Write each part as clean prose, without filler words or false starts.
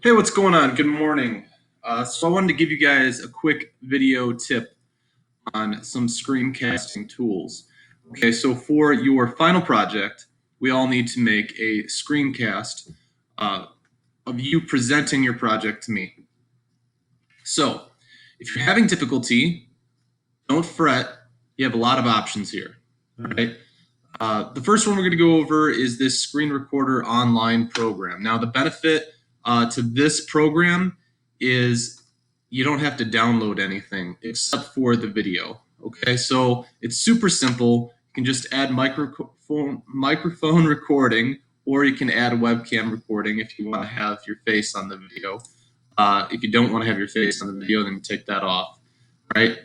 Hey, what's going on? Good morning. So I wanted to give you guys a quick video tip on some screencasting tools. Okay, so for your final project, we all need to make a screencast uh, of you presenting your project to me. So if you're having difficulty, don't fret. You have a lot of options here. All right. The first one we're going to go over is this screen recorder online program. Now, the benefit to this program is you don't have to download anything except for the video. Okay, so it's super simple. You can just add microphone recording, or you can add a webcam recording if you want to have your face on the video. If you don't want to have your face on the video, then you take that off. Right?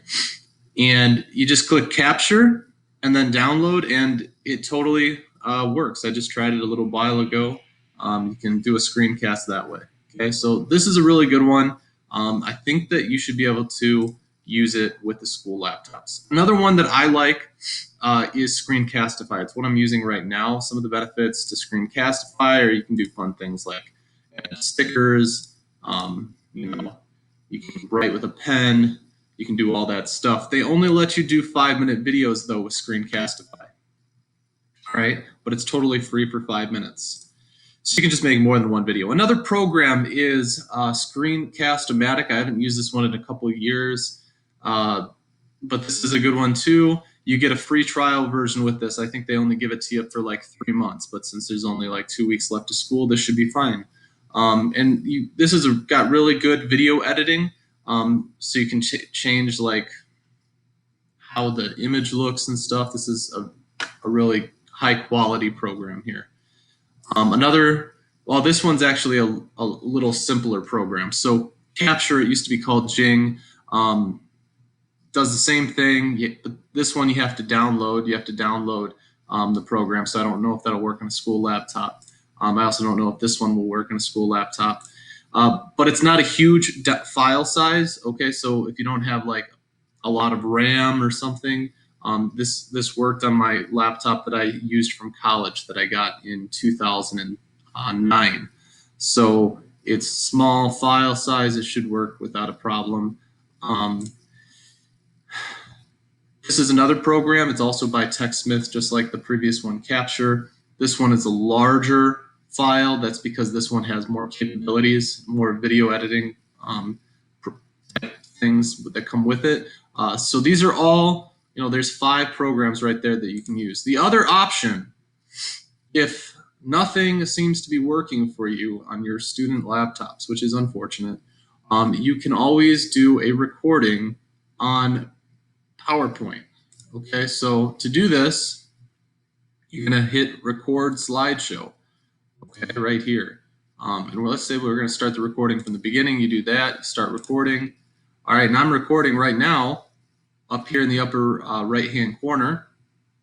And you just click capture and then download, and it totally works. I just tried it a little while ago. You can do a screencast that way. Okay, so this is a really good one. I think that you should be able to use it with the school laptops. Another one that I like is Screencastify. It's what I'm using right now. Some of the benefits to Screencastify, or you can do fun things like add stickers. You can write with a pen. You can do all that stuff. They only let you do 5-minute videos, though, with Screencastify. All right? But it's totally free for 5 minutes. So you can just make more than one video. Another program is Screencast-O-Matic. I haven't used this one in a couple of years, but this is a good one, too. You get a free trial version with this. I think they only give it to you for like 3 months, but since there's only like 2 weeks left of school, this should be fine. This has got really good video editing. So you can change like how the image looks and stuff. This is a really high quality program here. This one's actually a little simpler program. So Capture, it used to be called Jing, does the same thing, but this one you have to download. You have to download the program, so I don't know if that'll work on a school laptop. I also don't know if this one will work on a school laptop. But it's not a huge file size. Okay, so if you don't have like a lot of RAM or something, this worked on my laptop that I used from college that I got in 2009. So it's small file size. It should work without a problem. This is another program. It's also by TechSmith, just like the previous one, Capture. This one is a larger file. That's because this one has more capabilities, more video editing things that come with it. So these are all, there's 5 programs right there that you can use. The other option, if nothing seems to be working for you on your student laptops, which is unfortunate, you can always do a recording on PowerPoint. Okay, so to do this, you're going to hit record slideshow. Okay, right here. And let's say we're going to start the recording from the beginning. You do that, start recording. All right, and I'm recording right now up here in the upper right-hand corner.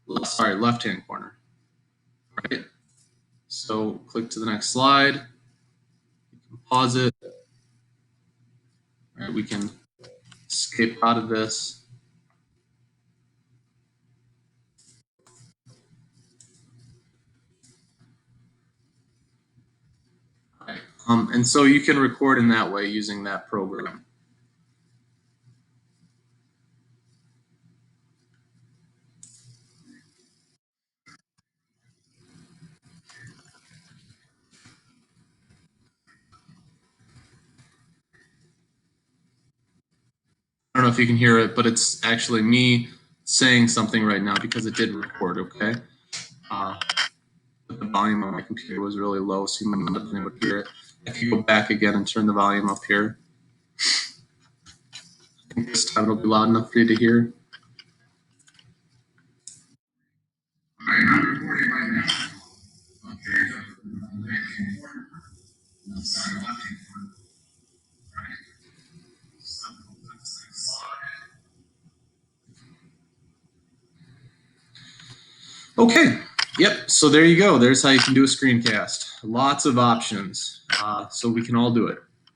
Left-hand corner. All right, so click to the next slide. You can pause it. All right, we can escape out of this. All right. And so you can record in that way using that program. I don't know if you can hear it, but it's actually me saying something right now because it did record, okay? But the volume on my computer was really low, so you might not have been able to hear it. If you go back again and turn the volume up here, I think this time it'll be loud enough for you to hear. I'm recording right now. Okay. Okay, yep, so there you go. There's how you can do a screencast. Lots of options, so we can all do it.